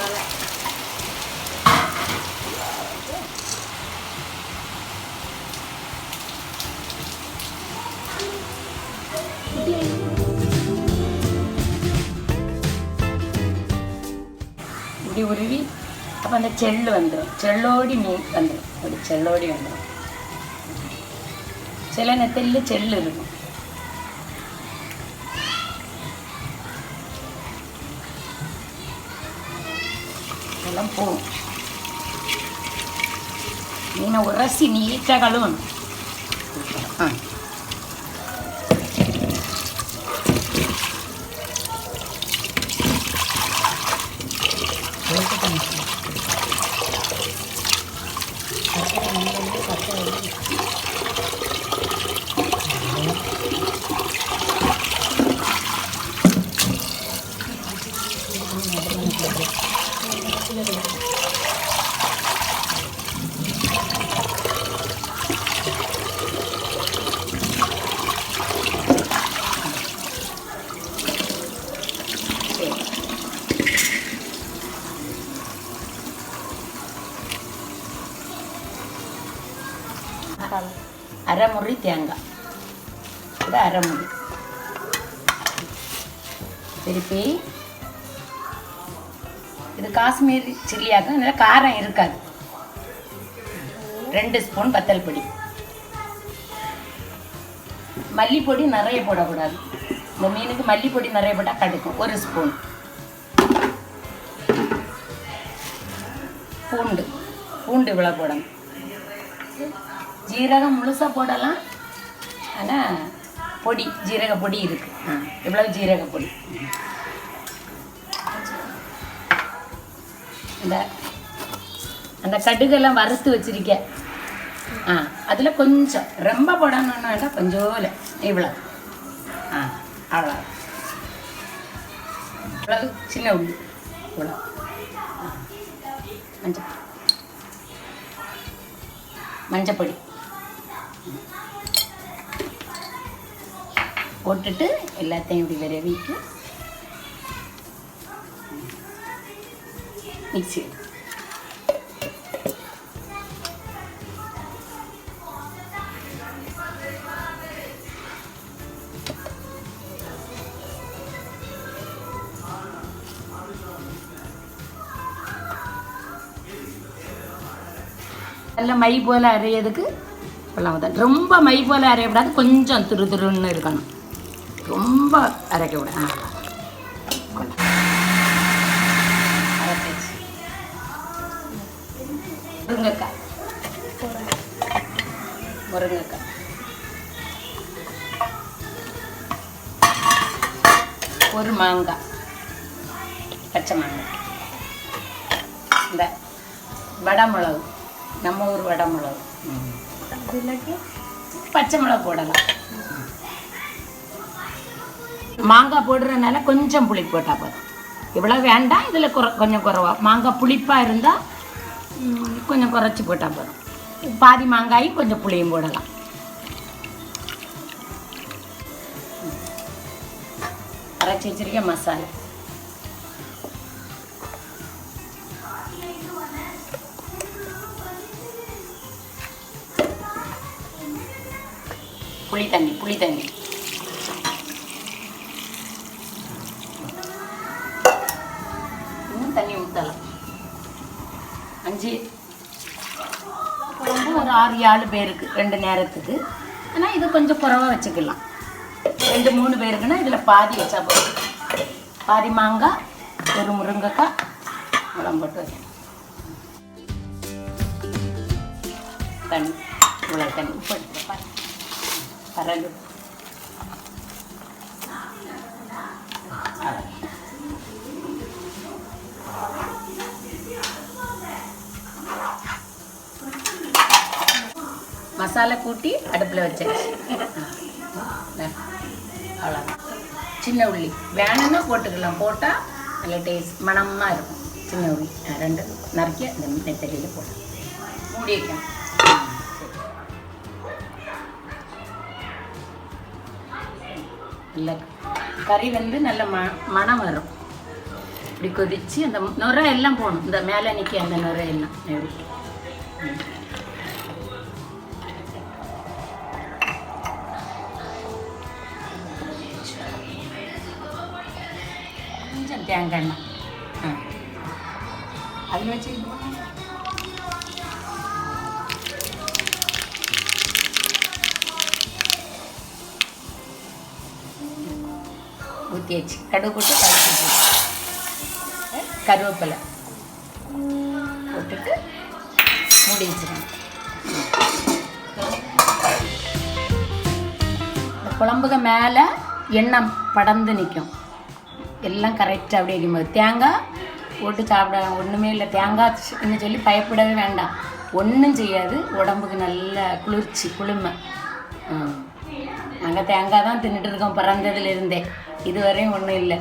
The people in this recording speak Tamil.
மேலே இப்படி உருவி அப்போ அந்த செல்லு வந்துடும், செல்லோடி மீன் வந்துடும், அப்படி செல்லோடி வந்துடும். சில நெத்தலில் செல்லு இருக்கும். எல்லாம் போகும். மீனை உரசி நீட்டாக கழுவணும். அரை முறி தேங்காய், இது அரை முறி திருப்பி. இது காஷ்மீரி சில்லியாக்கும் அதனால காரம் இருக்காது. 2 ஸ்பூன் வத்தல் பொடி. மல்லிப்பொடி நிறைய போடக்கூடாது, இந்த மீனுக்கு மல்லிப்பொடி நிறைய போட்டால் கடுக்கும். 1 ஸ்பூன் பூண்டு, பூண்டு இவ்வளோ போடணும். ஜீரகம் முழுசாக போடலாம், ஆனால் பொடி ஜீரக பொடி இருக்குது. இவ்வளவு ஜீரக பொடி. அந்த கடுகெல்லாம் வறுத்து வச்சிருக்கேன். அதில் கொஞ்சம் ரொம்ப போடணும்னா வேண்டாம், கொஞ்சம் இவ்வளோ. அவ்வளோ இவ்வளவு சின்ன உள்ளி இவ்வளோ. மஞ்சப்பொடி போட்டுட்டு எல்லாத்தையும் இப்படி விரவிட்டு மிக்ஸி. நல்ல மை போல் அரையிறதுக்கு இப்பெல்லாம் ரொம்ப மை போல் அரையக்கூடாது, கொஞ்சம் துரு துருன்னு இருக்கணும், ரொம்ப அரைக்க விட. முருங்கைக்காய், முருங்கைக்காய், ஒரு மாங்காய், பச்சை மாங்காய், இந்த வடமிளகு, நம்ம ஊர் வடமிளகு, பச்சை மிளகு போடலாம். மாங்காய் போடுறதுனால கொஞ்சம் புளி போட்டால் போதும், இவ்வளோ வேண்டாம். இதில் கொஞ்சம் குறைவா மாங்காய் புளிப்பாக இருந்தால் கொஞ்சம் குறைச்சி போட்டால் போதும். பாதி மாங்காயும் கொஞ்சம் புளியும் போடலாம். அரைச்சி வச்சிருக்க மசாலா, புளி தண்ணி, புளி தண்ணி, இன்னும் தண்ணி ஊற்றலாம். 5 குழம்பு ஒரு 6-7 பேருக்கு 2 நேரத்துக்கு. ஆனால் இது கொஞ்சம் குறைவாக வச்சுக்கலாம். 2-3 பேருக்குன்னா இதில் பாதி வச்சா போதும். பாதி மாங்காய், ஒரு முருங்கைக்காய், குழம்பு போட்டு வைக்கணும். தண்ணி, இவ்வளோ தண்ணி உப்பு எடுத்துப்பா. பரகு மசாலா கூட்டி அடுப்பில் வச்சாச்சு. அவ்வளோ. சின்ன உள்ளி வேணும்னா போட்டுக்கலாம், போட்டால் நல்ல டேஸ்ட் மணமாக இருக்கும். சின்ன உள்ளி 2 நறுக்கி அந்த நெத்தலியில் போட்டு மூடி வைக்கணும். இல்லை கறி வந்து நல்ல மணம் வரும். இப்படி கொதித்து அந்த நுரை எல்லாம் போகணும். இந்த மேலே நிற்க அந்த நுரை எல்லாம் எடுத்து கொஞ்சம் தேங்காய் எண்ணெய் அதில் வச்சு ஊற்றியாச்சு. கடுகு போட்டு கருவேப்பிலை போட்டுட்டு மூடி வச்சுருங்க. இந்த குழம்புக்கு மேலே எண்ணெய் படர்ந்து நிற்கும். எல்லாம் கரெக்டாக அப்படி வைக்கும்போது தேங்காய் போட்டு சாப்பிட ஒன்றுமே இல்லை. தேங்காய்ன்னு சொல்லி பயப்படவே வேண்டாம், ஒன்றும் செய்யாது. உடம்புக்கு நல்ல குளிர்ச்சி, குளுமை. நாங்கள் தேங்காய் தான் தின்னுட்டு இருக்கோம் பிறந்ததுலேருந்தே. இதுவரையும் ஒன்றும் இல்லை.